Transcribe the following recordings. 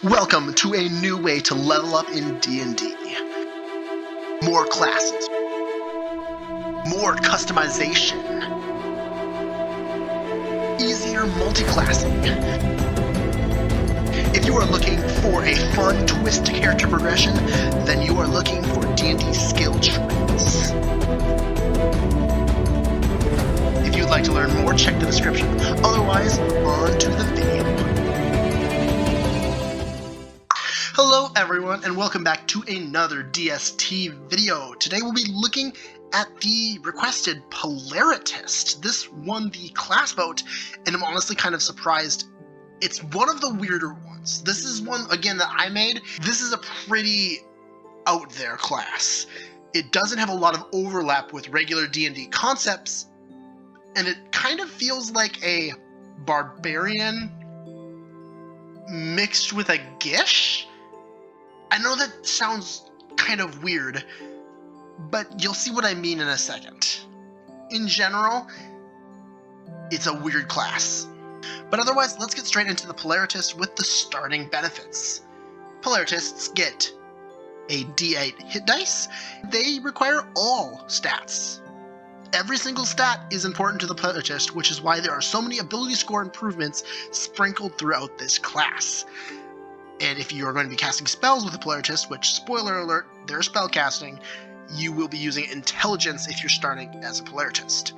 Welcome to a new way to level up in D&D. More classes, more customization, easier multi-classing. If you are looking for a fun twist to character progression, then you are looking for D&D skill trees. If you'd like to learn more, check the description. Otherwise, on to the video. Hello everyone, and welcome back to another DST video. Today we'll be looking at the requested Polaritist. This won the class vote, and I'm honestly kind of surprised. It's one of the weirder ones. This is one, again, that I made. This is a pretty out there class. It doesn't have a lot of overlap with regular D&D concepts, and it kind of feels like a barbarian mixed with a gish? I know that sounds kind of weird, but you'll see what I mean in a second. In general, it's a weird class. But otherwise, let's get straight into the Polaritist with the starting benefits. Polaritists get a D8 hit dice. They require all stats. Every single stat is important to the Polaritist, which is why there are so many ability score improvements sprinkled throughout this class. And if you are going to be casting spells with a Polaritist, which, spoiler alert, they're spell casting, you will be using intelligence if you're starting as a Polaritist.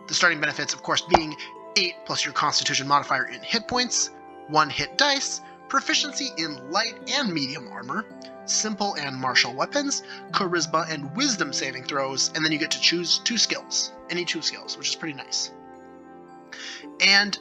The starting benefits, of course, being 8 plus your Constitution modifier in hit points, 1 hit dice, proficiency in light and medium armor, simple and martial weapons, charisma and wisdom saving throws, and then you get to choose 2 skills, any 2 skills, which is pretty nice. And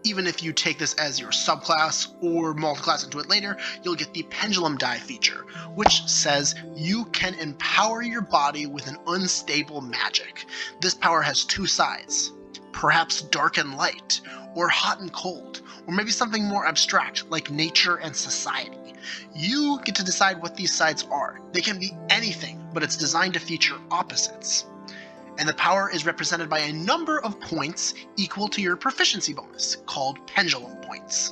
even if you take this as your subclass or multiclass into it later, you'll get the pendulum die feature, which says you can empower your body with an unstable magic. This power has 2 sides, perhaps dark and light, or hot and cold, or maybe something more abstract like nature and society. You get to decide what these sides are. They can be anything, but it's designed to feature opposites. And the power is represented by a number of points equal to your proficiency bonus, called pendulum points.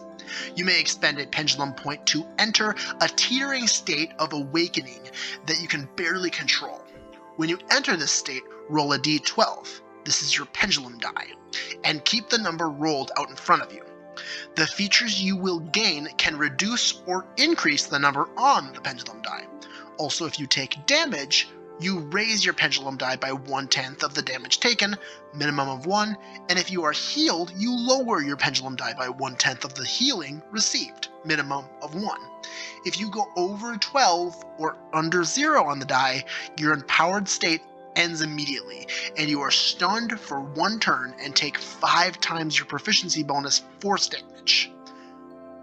You may expend a pendulum point to enter a teetering state of awakening that you can barely control. When you enter this state, roll a d12. This is your pendulum die, and keep the number rolled out in front of you. The features you will gain can reduce or increase the number on the pendulum die. Also, if you take damage, you raise your pendulum die by 1/10 of the damage taken, minimum of 1, and if you are healed, you lower your pendulum die by 1/10 of the healing received, minimum of 1. If you go over 12 or under 0 on the die, your empowered state ends immediately, and you are stunned for 1 turn and take 5 times your proficiency bonus force damage.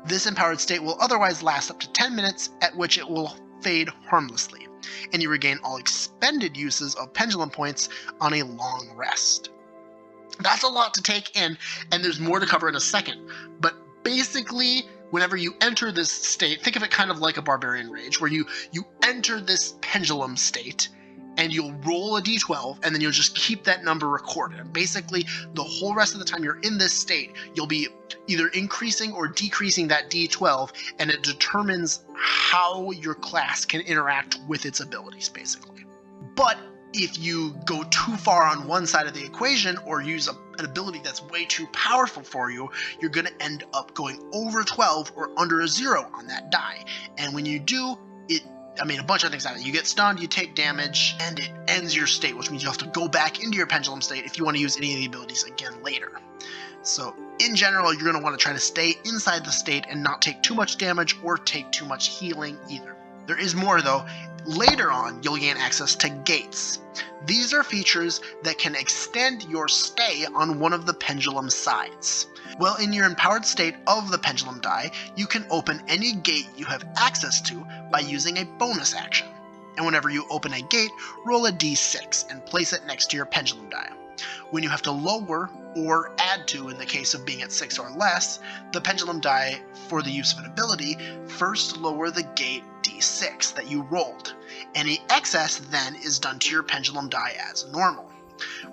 This empowered state will otherwise last up to 10 minutes, at which it will fade harmlessly, and you regain all expended uses of pendulum points on a long rest. That's a lot to take in, and there's more to cover in a second, but basically, whenever you enter this state, think of it kind of like a barbarian rage, where you enter this pendulum state, and you'll roll a d12, and then you'll just keep that number recorded. Basically, the whole rest of the time you're in this state, you'll be either increasing or decreasing that d12, and it determines how your class can interact with its abilities, basically. But if you go too far on one side of the equation, or use an ability that's way too powerful for you, you're going to end up going over 12 or under a 0 on that die. And when you do, a bunch of things happen. You get stunned, you take damage, and it ends your state, which means you have to go back into your pendulum state if you want to use any of the abilities again later. So, in general, you're going to want to try to stay inside the state and not take too much damage or take too much healing either. There is more, though. Later on, you'll gain access to gates. These are features that can extend your stay on one of the pendulum sides. Well, in your empowered state of the pendulum die, you can open any gate you have access to by using a bonus action. And whenever you open a gate, roll a d6 and place it next to your pendulum die. When you have to lower or add to, in the case of being at 6 or less, the pendulum die for the use of an ability, first lower the gate d6 that you rolled. Any excess then is done to your pendulum die as normal.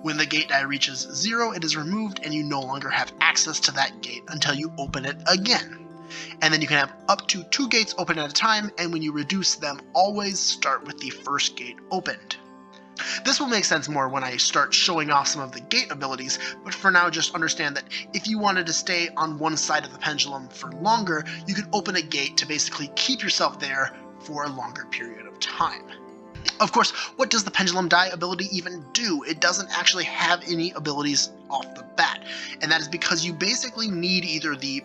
When the gate die reaches 0, it is removed and you no longer have access to that gate until you open it again. And then you can have up to 2 gates open at a time, and when you reduce them, always start with the first gate opened. This will make sense more when I start showing off some of the gate abilities, but for now just understand that if you wanted to stay on one side of the pendulum for longer, you can open a gate to basically keep yourself there for a longer period of time. Of course, what does the pendulum die ability even do? It doesn't actually have any abilities off the bat, and that is because you basically need either the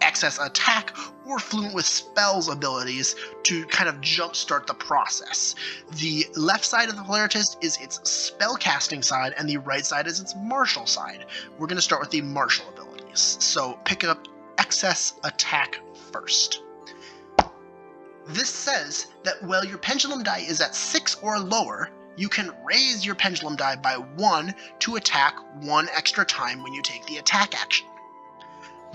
excess attack or fluent with spells abilities to kind of jumpstart the process. The left side of the Polaritist is its spellcasting side, and the right side is its martial side. We're going to start with the martial abilities, so pick up excess attack first. This says that while your pendulum die is at 6 or lower, you can raise your pendulum die by 1 to attack 1 extra time when you take the attack action.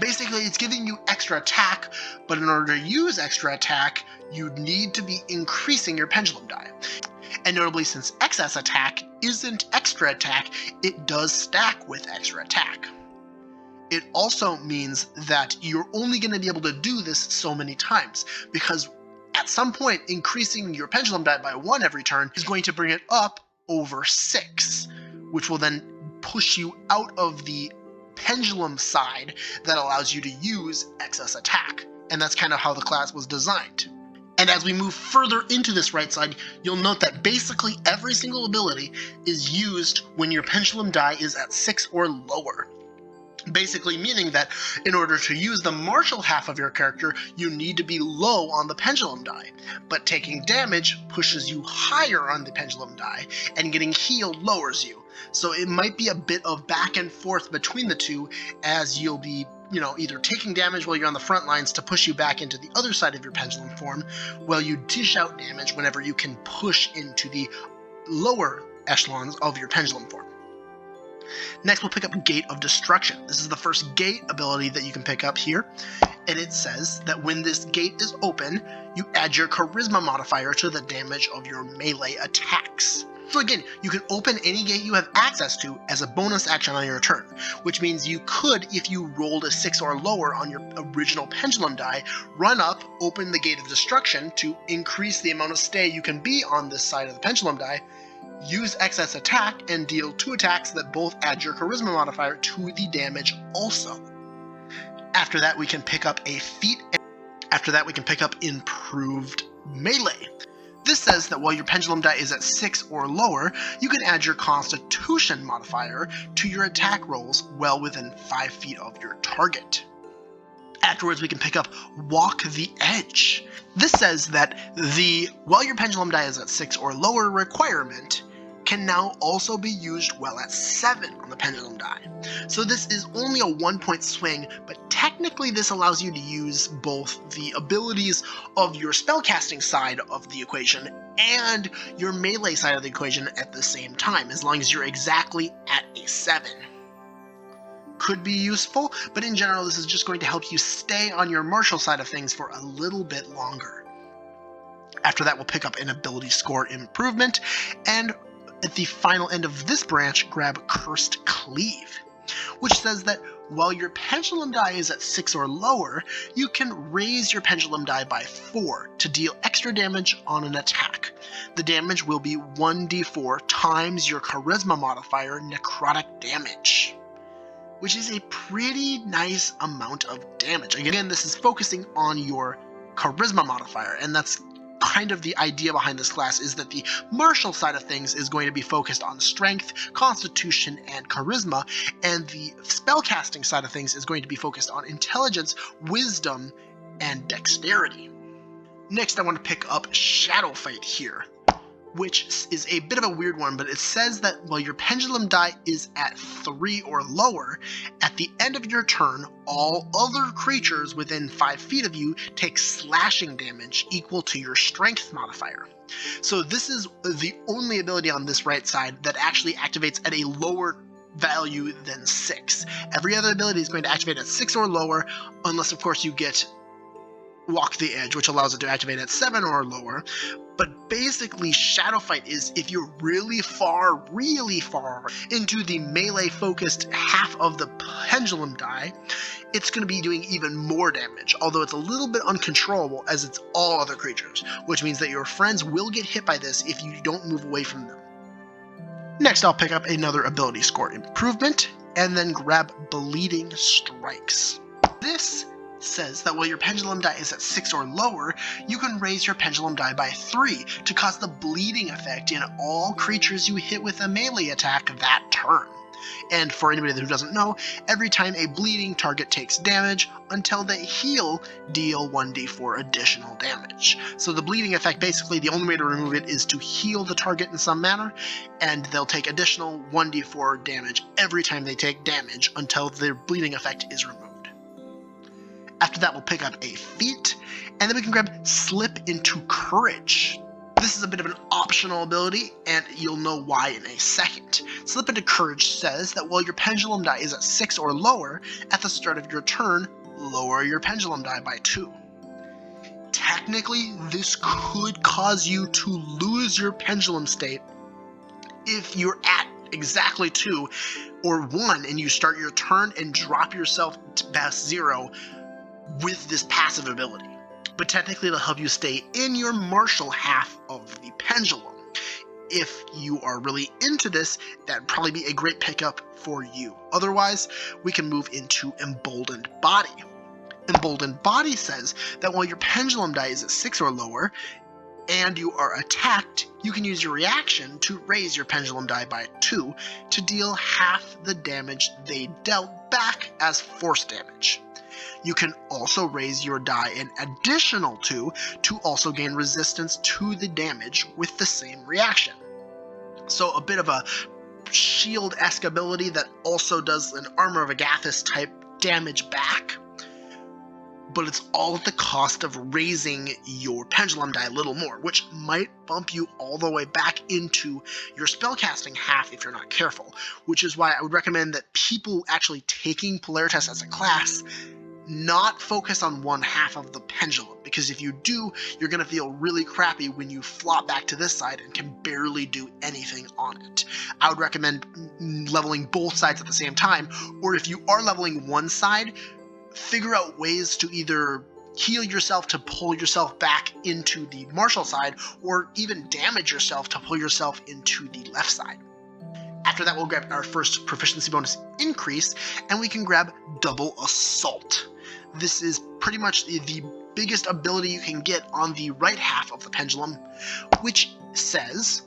Basically, it's giving you extra attack, but in order to use extra attack, you need to be increasing your pendulum die. And notably, since excess attack isn't extra attack, it does stack with extra attack. It also means that you're only going to be able to do this so many times, because at some point, increasing your pendulum die by 1 every turn is going to bring it up over 6, which will then push you out of the pendulum side that allows you to use excess attack. And that's kind of how the class was designed. And as we move further into this right side, you'll note that basically every single ability is used when your pendulum die is at 6 or lower. Basically meaning that in order to use the martial half of your character, you need to be low on the pendulum die. But taking damage pushes you higher on the pendulum die, and getting healed lowers you. So it might be a bit of back and forth between the two, as you'll be, either taking damage while you're on the front lines to push you back into the other side of your pendulum form, while you dish out damage whenever you can push into the lower echelons of your pendulum form. Next, we'll pick up Gate of Destruction. This is the first gate ability that you can pick up here, and it says that when this gate is open, you add your Charisma modifier to the damage of your melee attacks. So again, you can open any gate you have access to as a bonus action on your turn, which means you could, if you rolled a 6 or lower on your original pendulum die, run up, open the Gate of Destruction to increase the amount of stay you can be on this side of the pendulum die, use excess attack, and deal 2 attacks that both add your Charisma modifier to the damage also. After that, we can pick up a feat. After that, we can pick up Improved Melee. This says that while your pendulum die is at 6 or lower, you can add your Constitution modifier to your attack rolls well within 5 feet of your target. Afterwards, we can pick up Walk the Edge. This says that the while your pendulum die is at 6 or lower requirement can now also be used well at 7 on the pendulum die. So this is only a 1-point swing, but technically this allows you to use both the abilities of your spellcasting side of the equation and your melee side of the equation at the same time, as long as you're exactly at a 7. Could be useful, but in general this is just going to help you stay on your martial side of things for a little bit longer. After that, we'll pick up an ability score improvement, and at the final end of this branch, grab Cursed Cleave, which says that while your pendulum die is at 6 or lower, you can raise your pendulum die by 4 to deal extra damage on an attack. The damage will be 1d4 times your Charisma modifier necrotic damage, which is a pretty nice amount of damage. Again, this is focusing on your Charisma modifier, and that's kind of the idea behind this class, is that the martial side of things is going to be focused on strength, constitution, and charisma, and the spellcasting side of things is going to be focused on intelligence, wisdom, and dexterity. Next, I want to pick up Shadow Fight here, which is a bit of a weird one, but it says that while your pendulum die is at 3 or lower, at the end of your turn, all other creatures within 5 feet of you take slashing damage equal to your strength modifier. So this is the only ability on this right side that actually activates at a lower value than 6. Every other ability is going to activate at 6 or lower, unless of course you get Walk the Edge, which allows it to activate at 7 or lower. But basically, Shadow Fight is if you're really far into the melee-focused half of the pendulum die, it's going to be doing even more damage, although it's a little bit uncontrollable as it's all other creatures, which means that your friends will get hit by this if you don't move away from them. Next, I'll pick up another ability score improvement, and then grab Bleeding Strikes. This says that while your pendulum die is at 6 or lower, you can raise your pendulum die by 3 to cause the bleeding effect in all creatures you hit with a melee attack that turn. And for anybody who doesn't know, every time a bleeding target takes damage until they heal, deal 1d4 additional damage. So the bleeding effect, basically the only way to remove it is to heal the target in some manner, and they'll take additional 1d4 damage every time they take damage until their bleeding effect is removed. After that, we'll pick up a feat, and then we can grab Slip into Courage. This is a bit of an optional ability, and you'll know why in a second. Slip into Courage says that while your pendulum die is at 6 or lower, at the start of your turn, lower your pendulum die by 2. Technically, this could cause you to lose your pendulum state if you're at exactly 2 or 1 and you start your turn and drop yourself to best 0 with this passive ability. But technically it'll help you stay in your martial half of the pendulum. If you are really into this, that'd probably be a great pickup for you. Otherwise, we can move into Emboldened Body. Emboldened Body says that while your pendulum die is at 6 or lower, and you are attacked, you can use your reaction to raise your pendulum die by 2 to deal half the damage they dealt back as force damage. You can also raise your die an additional 2 to also gain resistance to the damage with the same reaction. So a bit of a shield-esque ability that also does an Armor of Agathis type damage back, but it's all at the cost of raising your pendulum die a little more, which might bump you all the way back into your spellcasting half if you're not careful, which is why I would recommend that people actually taking Polaritist as a class not focus on one half of the pendulum, because if you do, you're going to feel really crappy when you flop back to this side and can barely do anything on it. I would recommend leveling both sides at the same time, or if you are leveling one side, figure out ways to either heal yourself to pull yourself back into the martial side, or even damage yourself to pull yourself into the left side. After that, we'll grab our first proficiency bonus increase, and we can grab Double Assault. This is pretty much the biggest ability you can get on the right half of the pendulum, which says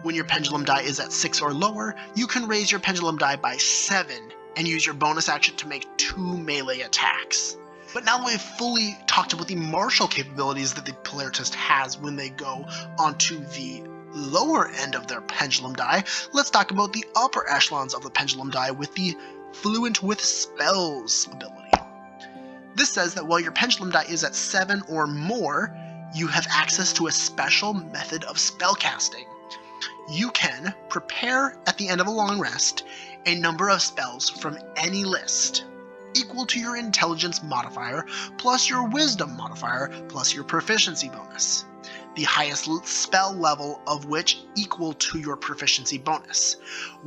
when your pendulum die is at 6 or lower, you can raise your pendulum die by 7 and use your bonus action to make 2 melee attacks. But now that we've fully talked about the martial capabilities that the Polaritist has when they go onto the lower end of their pendulum die, let's talk about the upper echelons of the pendulum die with the Fluent with Spells ability. This says that while your pendulum die is at 7 or more, you have access to a special method of spellcasting. You can prepare at the end of a long rest a number of spells from any list, equal to your intelligence modifier, plus your wisdom modifier, plus your proficiency bonus. The highest spell level of which equal to your proficiency bonus.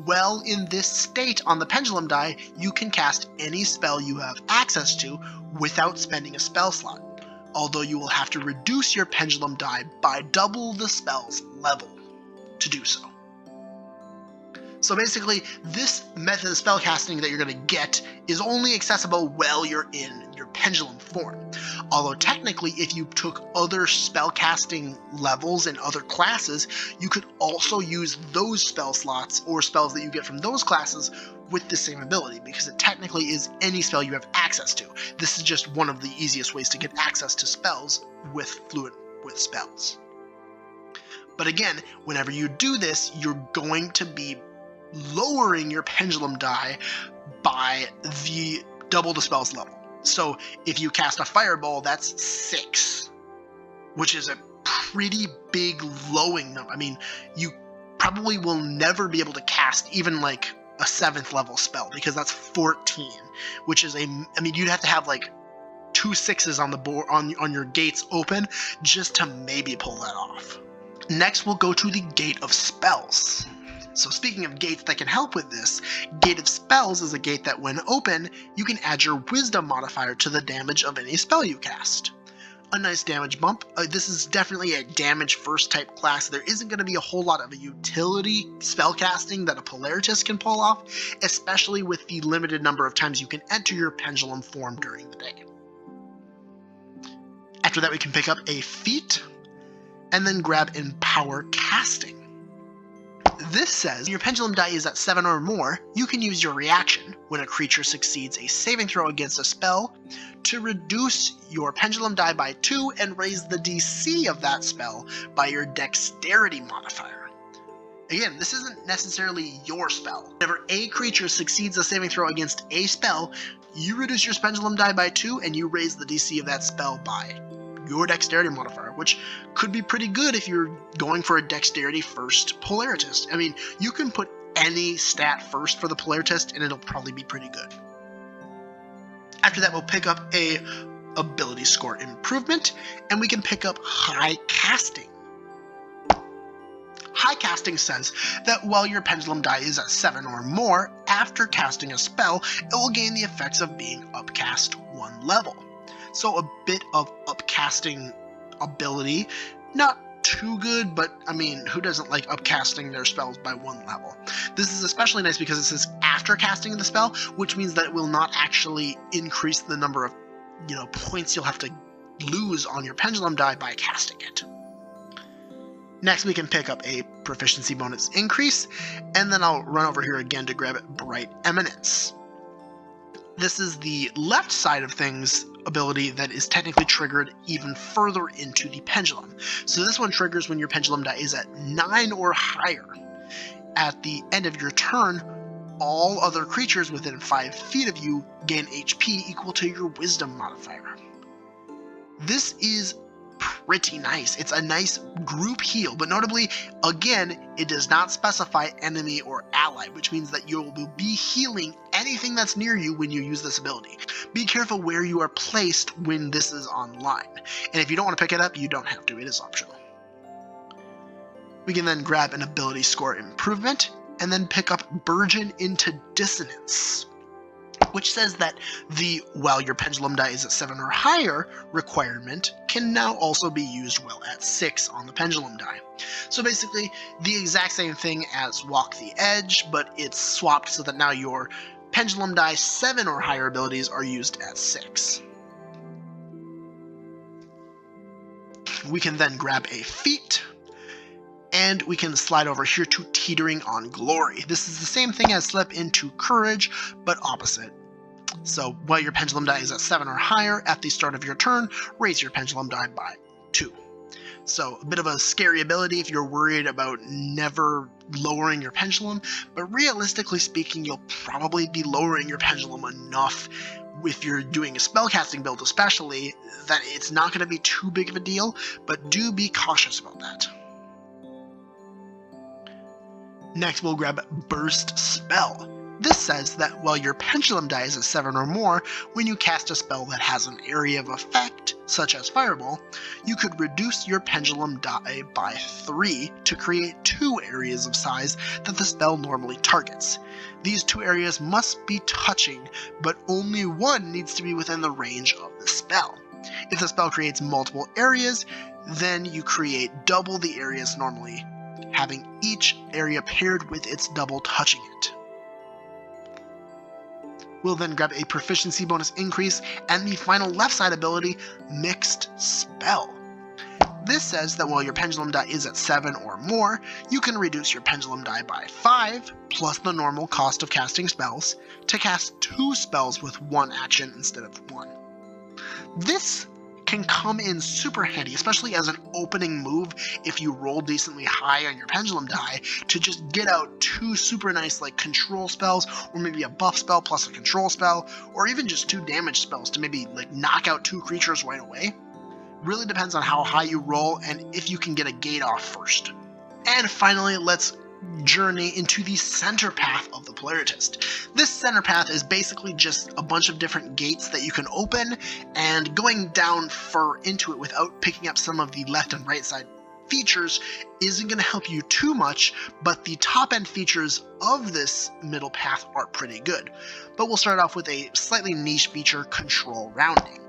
Well, in this state on the pendulum die, you can cast any spell you have access to without spending a spell slot, although you will have to reduce your pendulum die by double the spell's level to do so. So basically, this method of spellcasting that you're going to get is only accessible while you're in your pendulum form. Although technically, if you took other spellcasting levels in other classes, you could also use those spell slots or spells that you get from those classes with the same ability, because it technically is any spell you have access to. This is just one of the easiest ways to get access to spells with Fluent with Spells. But again, whenever you do this, you're going to be lowering your pendulum die by the double the spell's level. So if you cast a fireball, that's 6, which is a pretty big lowing number. I mean, you probably will never be able to cast even like a 7th level spell, because that's 14, which is you'd have to have like 2 2 6s on the board on your gates open just to maybe pull that off. Next, we'll go to the Gate of Spells. So speaking of gates that can help with this, Gate of Spells is a gate that when open, you can add your Wisdom modifier to the damage of any spell you cast. A nice damage bump. This is definitely a damage first type class. There isn't going to be a whole lot of a utility spellcasting that a Polaritist can pull off, especially with the limited number of times you can enter your pendulum form during the day. After that, we can pick up a feat and then grab Empower Casting. This says when your pendulum die is at 7 or more, you can use your reaction when a creature succeeds a saving throw against a spell to reduce your pendulum die by 2 and raise the DC of that spell by your dexterity modifier. Again, this isn't necessarily your spell. Whenever a creature succeeds a saving throw against a spell, you reduce your pendulum die by 2 and you raise the DC of that spell by your dexterity modifier, which could be pretty good if you're going for a dexterity first Polaritist. I mean, you can put any stat first for the Polaritist and it'll probably be pretty good. After that, we'll pick up a ability score improvement, and we can pick up High Casting. High Casting says that while your pendulum die is at 7 or more, after casting a spell, it will gain the effects of being upcast 1 level. So a bit of upcasting ability, not too good, but I mean, who doesn't like upcasting their spells by 1 level? This is especially nice because it says after casting the spell, which means that it will not actually increase the number of, points you'll have to lose on your pendulum die by casting it. Next, we can pick up a proficiency bonus increase, and then I'll run over here again to grab Bright Eminence. This is the left side of things ability that is technically triggered even further into the pendulum. So this one triggers when your pendulum die is at 9 or higher. At the end of your turn, all other creatures within 5 feet of you gain HP equal to your Wisdom modifier. This is pretty nice. It's a nice group heal, but notably, again, it does not specify enemy or ally, which means that you will be healing anything that's near you when you use this ability. Be careful where you are placed when this is online, and if you don't want to pick it up, you don't have to. It is optional. We can then grab an ability score improvement, and then pick up Burgeon into Dissonance, which says that the while your pendulum die is at 7 or higher requirement can now also be used well at 6 on the pendulum die. So basically the exact same thing as Walk the Edge, but it's swapped so that now your pendulum die 7 or higher abilities are used at 6. We can then grab a feat, and we can slide over here to Teetering on Glory. This is the same thing as Slip into Courage, but opposite. So while your pendulum die is at 7 or higher, at the start of your turn, raise your pendulum die by 2. So a bit of a scary ability if you're worried about never lowering your pendulum, but realistically speaking, you'll probably be lowering your pendulum enough if you're doing a spellcasting build especially, that it's not going to be too big of a deal, but do be cautious about that. Next, we'll grab Burst Spell. This says that while your pendulum die is at 7 or more, when you cast a spell that has an area of effect, such as Fireball, you could reduce your pendulum die by 3 to create 2 areas of size that the spell normally targets. These 2 areas must be touching, but only one needs to be within the range of the spell. If the spell creates multiple areas, then you create double the areas normally, having each area paired with its double touching it. We'll then grab a proficiency bonus increase and the final left side ability, Mixed Spell. This says that while your pendulum die is at 7 or more, you can reduce your pendulum die by 5, plus the normal cost of casting spells, to cast 2 spells with 1 action instead of 1. This can come in super handy, especially as an opening move if you roll decently high on your pendulum die, to just get out 2 super nice control spells, or maybe a buff spell plus a control spell, or even just 2 damage spells to maybe knock out 2 creatures right away. Really depends on how high you roll and if you can get a gate off first. And finally, let's journey into the center path of the Polaritist. This center path is basically just a bunch of different gates that you can open, and going down far into it without picking up some of the left and right side features isn't going to help you too much, but the top end features of this middle path are pretty good. But we'll start off with a slightly niche feature, control rounding.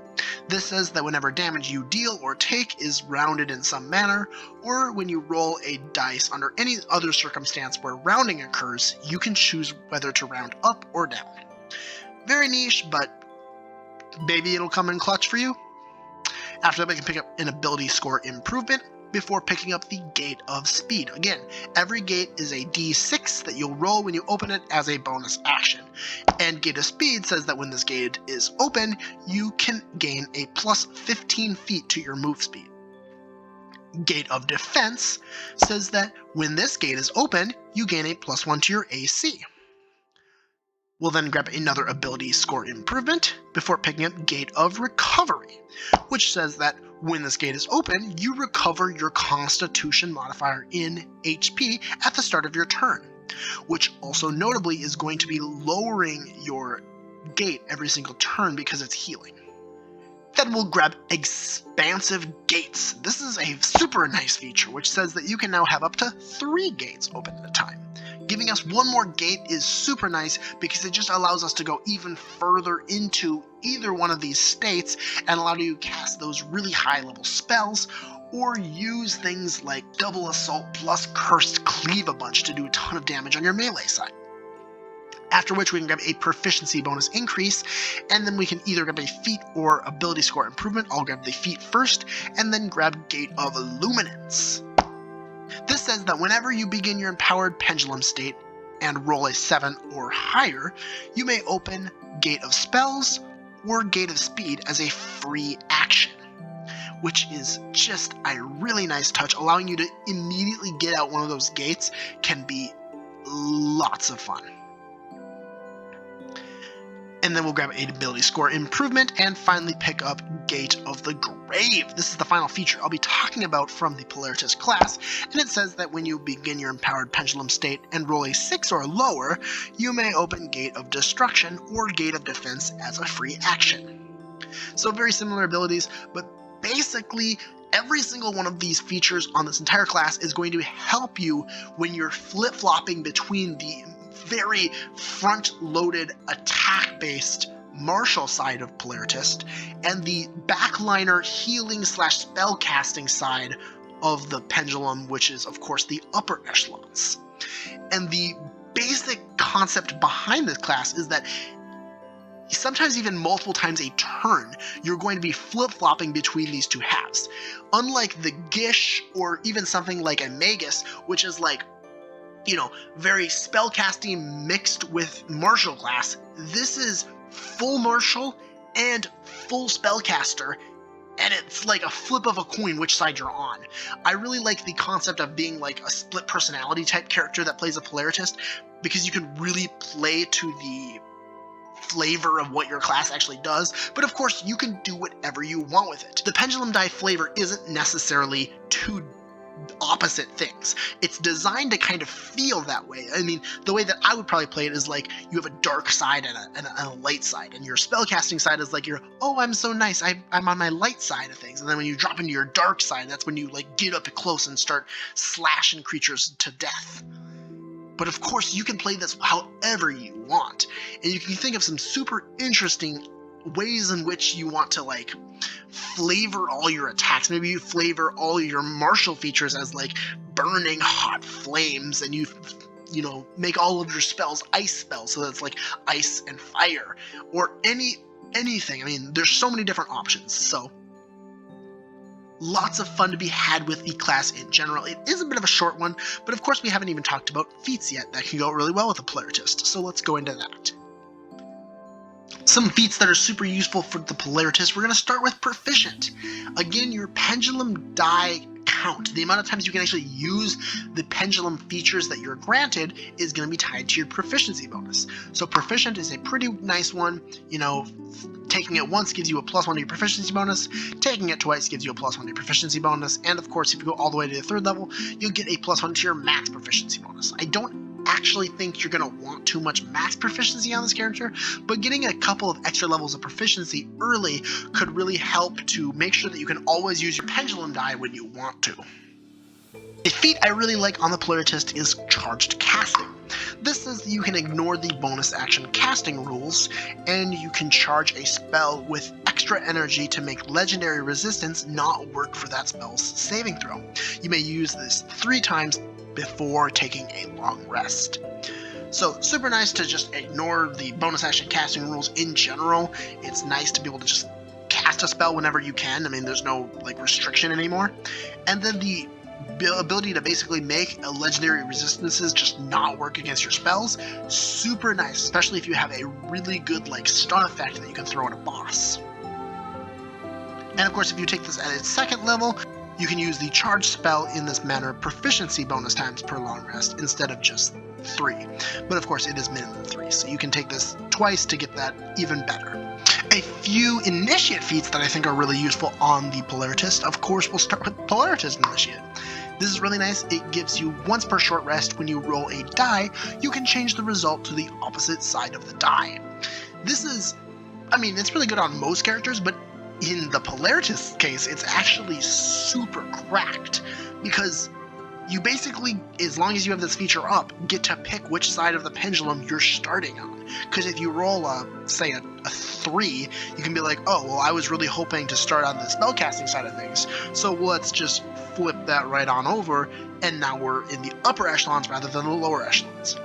This says that whenever damage you deal or take is rounded in some manner, or when you roll a dice under any other circumstance where rounding occurs, you can choose whether to round up or down. Very niche, but maybe it'll come in clutch for you. After that, we can pick up an ability score improvement before picking up the Gate of Speed. Again, every gate is a D6 that you'll roll when you open it as a bonus action. And Gate of Speed says that when this gate is open, you can gain a plus 15 feet to your move speed. Gate of Defense says that when this gate is open, you gain a plus 1 to your AC. We'll then grab another ability score improvement before picking up Gate of Recovery, which says that when this gate is open, you recover your Constitution modifier in HP at the start of your turn, which also notably is going to be lowering your gate every single turn because it's healing. Then we'll grab Expansive Gates. This is a super nice feature, which says that you can now have up to 3 gates open at a time. Giving us one more gate is super nice because it just allows us to go even further into either one of these states and allow you to cast those really high level spells, or use things like Double Assault plus Cursed Cleave a bunch to do a ton of damage on your melee side. After which we can grab a proficiency bonus increase, and then we can either grab a feat or ability score improvement. I'll grab the feat first, and then grab Gate of Luminance. This says that whenever you begin your empowered pendulum state and roll a 7 or higher, you may open Gate of Spells or Gate of Speed as a free action, which is just a really nice touch. Allowing you to immediately get out one of those gates can be lots of fun. And then we'll grab an ability score improvement and finally pick up Gate of the Grave. This is the final feature I'll be talking about from the Polaritist class, and it says that when you begin your empowered pendulum state and roll a 6 or lower, you may open Gate of Destruction or Gate of Defense as a free action. So very similar abilities, but basically every single one of these features on this entire class is going to help you when you're flip-flopping between the very front-loaded, attack-based martial side of Polaritist and the backliner healing / spellcasting side of the pendulum, which is of course the upper echelons. And the basic concept behind this class is that sometimes even multiple times a turn, you're going to be flip-flopping between these two halves. Unlike the Gish or even something like a Magus, which is like, very spellcasting mixed with martial class, this is full martial and full spellcaster, and it's like a flip of a coin which side you're on. I really like the concept of being like a split personality type character that plays a Polaritist, because you can really play to the flavor of what your class actually does, but of course you can do whatever you want with it. The pendulum die flavor isn't necessarily too opposite things. It's designed to kind of feel that way. I mean, the way that I would probably play it is like you have a dark side and a light side, and your spellcasting side is like I'm so nice, I'm on my light side of things, and then when you drop into your dark side, that's when you like get up close and start slashing creatures to death. But of course you can play this however you want, and you can think of some super interesting ways in which you want to like flavor all your attacks. Maybe you flavor all your martial features as like burning hot flames, and you make all of your spells ice spells, so that's like ice and fire, or anything. I mean, there's so many different options, so lots of fun to be had with the class in general. It is a bit of a short one, but of course we haven't even talked about feats yet that can go really well with a Polaritist, so let's go into that. Some feats that are super useful for the Polaritist. We're going to start with Proficient. Again, your pendulum die count. The amount of times you can actually use the pendulum features that you're granted is going to be tied to your proficiency bonus. So proficient is a pretty nice one. You know, taking it once gives you a +1 to your proficiency bonus. Taking it twice gives you a +1 to your proficiency bonus. And of course, if you go all the way to the 3rd level, you'll get a +1 to your max proficiency bonus. I don't actually think you're going to want too much max proficiency on this character, but getting a couple of extra levels of proficiency early could really help to make sure that you can always use your pendulum die when you want to. A feat I really like on the Polaritist is Charged Casting. This says you can ignore the bonus action casting rules, and you can charge a spell with extra energy to make legendary resistance not work for that spell's saving throw. You may use this 3 times before taking a long rest. So super nice to just ignore the bonus action casting rules in general. It's nice to be able to just cast a spell whenever you can. I mean, there's no like restriction anymore. And then the ability to basically make a legendary resistances just not work against your spells, super nice, especially if you have a really good like stun effect that you can throw at a boss. And of course, if you take this at its 2nd level, you can use the charge spell in this manner proficiency bonus times per long rest instead of just 3. But of course, it is minimum 3, so you can take this twice to get that even better. A few initiate feats that I think are really useful on the Polaritist. Of course, we'll start with Polaritist Initiate. This is really nice. It gives you once per short rest when you roll a die, you can change the result to the opposite side of the die. This is, I mean, it's really good on most characters, but in the Polaritist case, it's actually super cracked because you basically, as long as you have this feature up, get to pick which side of the pendulum you're starting on. Because if you roll say a 3, you can be like, oh, well, I was really hoping to start on the spellcasting side of things, so let's just flip that right on over, and now we're in the upper echelons rather than the lower echelons.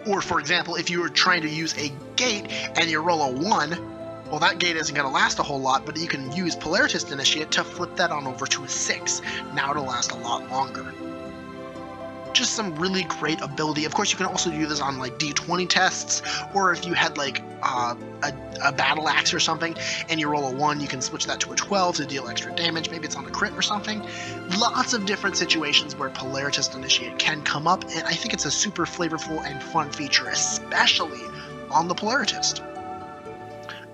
Or for example, if you were trying to use a gate and you roll a 1, well, that gate isn't going to last a whole lot, but you can use Polaritist Initiate to flip that on over to a 6. Now it'll last a lot longer. Just some really great ability. Of course, you can also do this on like D20 tests, or if you had like a battle axe or something, and you roll a 1, you can switch that to a 12 to deal extra damage. Maybe it's on a crit or something. Lots of different situations where Polaritist Initiate can come up, and I think it's a super flavorful and fun feature, especially on the Polaritist.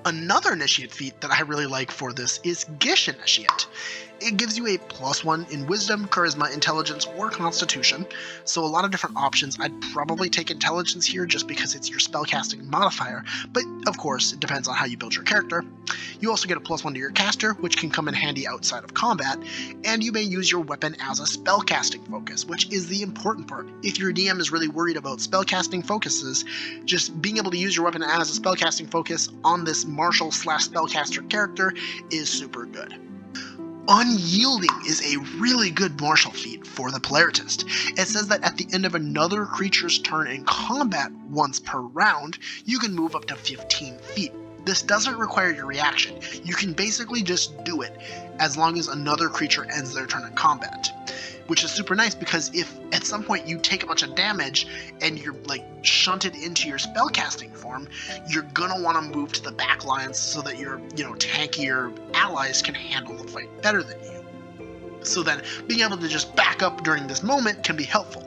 Another initiate feat that I really like for this is Gish Initiate. It gives you a +1 in Wisdom, Charisma, Intelligence, or Constitution, so a lot of different options. I'd probably take Intelligence here just because it's your spellcasting modifier, but of course it depends on how you build your character. You also get a +1 to your caster, which can come in handy outside of combat, and you may use your weapon as a spellcasting focus, which is the important part. If your DM is really worried about spellcasting focuses, just being able to use your weapon as a spellcasting focus on this martial/spellcaster character is super good. Unyielding is a really good martial feat for the Polaritist. It says that at the end of another creature's turn in combat once per round, you can move up to 15 feet. This doesn't require your reaction. You can basically just do it as long as another creature ends their turn in combat. Which is super nice because if at some point you take a bunch of damage and you're like shunted into your spellcasting form, you're gonna want to move to the back lines so that your tankier allies can handle the fight better than you. So then being able to just back up during this moment can be helpful.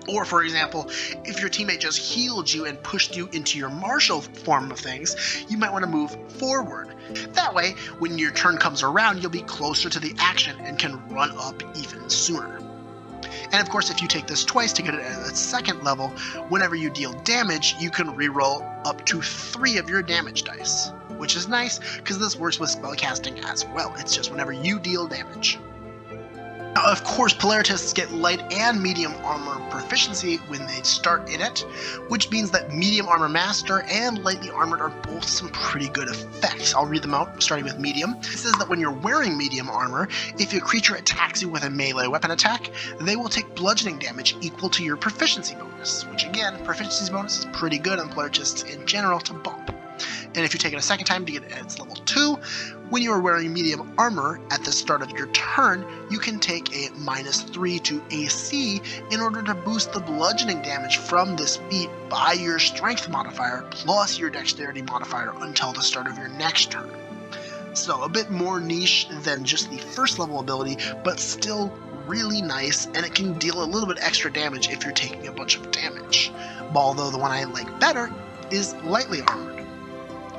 Or for example, if your teammate just healed you and pushed you into your martial form of things, you might want to move forward. That way, when your turn comes around, you'll be closer to the action and can run up even sooner. And of course, if you take this twice to get it at its 2nd level, whenever you deal damage, you can reroll up to 3 of your damage dice, which is nice because this works with spellcasting as well. It's just whenever you deal damage. Now, of course, Polaritists get light and medium armor proficiency when they start in it, which means that medium armor master and lightly armored are both some pretty good effects. I'll read them out, starting with medium. It says that when you're wearing medium armor, if a creature attacks you with a melee weapon attack, they will take bludgeoning damage equal to your proficiency bonus, which again, proficiency bonus is pretty good on Polaritists in general to bump. And if you take it a second time to get it at its level 2, when you are wearing medium armor at the start of your turn, you can take a -3 to AC in order to boost the bludgeoning damage from this feat by your strength modifier plus your dexterity modifier until the start of your next turn. So a bit more niche than just the first level ability, but still really nice, and it can deal a little bit extra damage if you're taking a bunch of damage. Although the one I like better is lightly armored,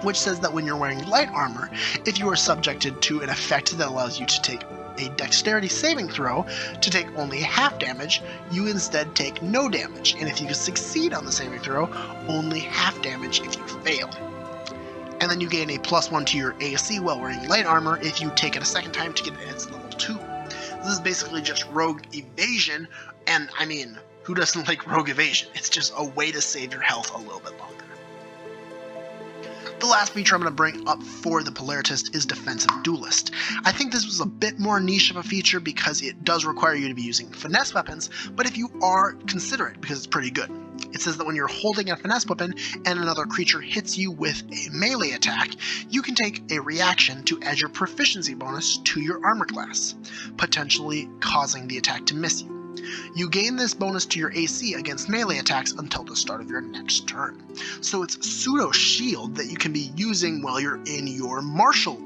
which says that when you're wearing light armor, if you are subjected to an effect that allows you to take a dexterity saving throw to take only half damage, you instead take no damage, and if you succeed on the saving throw, only half damage if you fail. And then you gain a +1 to your AC while wearing light armor if you take it a second time to get it at level 2. This is basically just rogue evasion, and I mean, who doesn't like rogue evasion? It's just a way to save your health a little bit longer. The last feature I'm going to bring up for the Polaritist is Defensive Duelist. I think this was a bit more niche of a feature because it does require you to be using finesse weapons, but if you are, consider it because it's pretty good. It says that when you're holding a finesse weapon and another creature hits you with a melee attack, you can take a reaction to add your proficiency bonus to your armor class, potentially causing the attack to miss you. You gain this bonus to your AC against melee attacks until the start of your next turn. So it's pseudo shield that you can be using while you're in your martial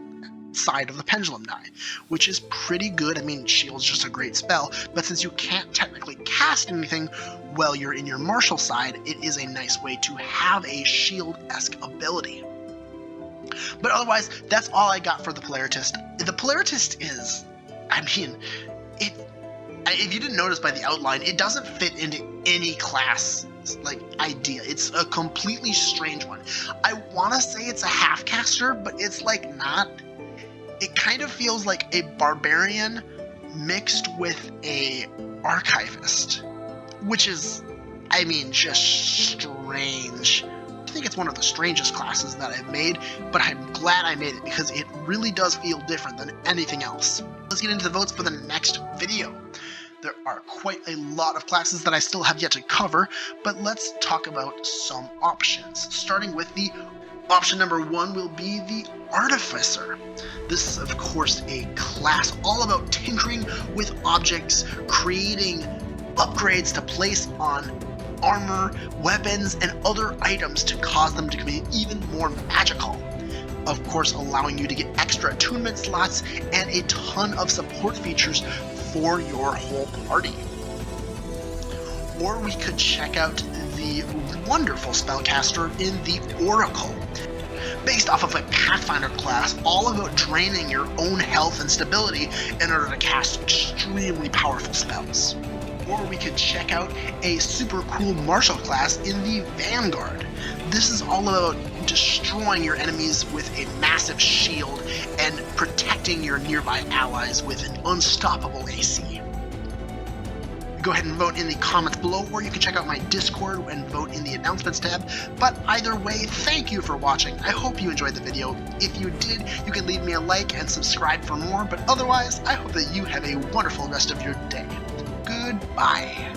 side of the pendulum die, which is pretty good. I mean, shield's just a great spell, but since you can't technically cast anything while you're in your martial side, it is a nice way to have a shield-esque ability. But otherwise, that's all I got for the Polaritist. The Polaritist is, I mean, if you didn't notice by the outline, it doesn't fit into any class idea. It's a completely strange one. I want to say it's a half caster, but it's like not. It kind of feels like a barbarian mixed with a archivist, which is, I mean, just strange. I think it's one of the strangest classes that I've made, but I'm glad I made it because it really does feel different than anything else. Let's get into the votes for the next video. There are quite a lot of classes that I still have yet to cover, but let's talk about some options. Starting with the option number 1 will be the Artificer. This is, of course, a class all about tinkering with objects, creating upgrades to place on armor, weapons, and other items to cause them to be even more magical. Of course, allowing you to get extra attunement slots and a ton of support features for your whole party. Or we could check out the wonderful spellcaster in the Oracle. Based off of a Pathfinder class, all about draining your own health and stability in order to cast extremely powerful spells. Or we could check out a super cool martial class in the Vanguard. This is all about destroying your enemies with a massive shield and protecting your nearby allies with an unstoppable AC. Go ahead and vote in the comments below, or you can check out my Discord and vote in the announcements tab. But either way, thank you for watching. I hope you enjoyed the video. If you did, you can leave me a like and subscribe for more, but otherwise, I hope that you have a wonderful rest of your day. Goodbye.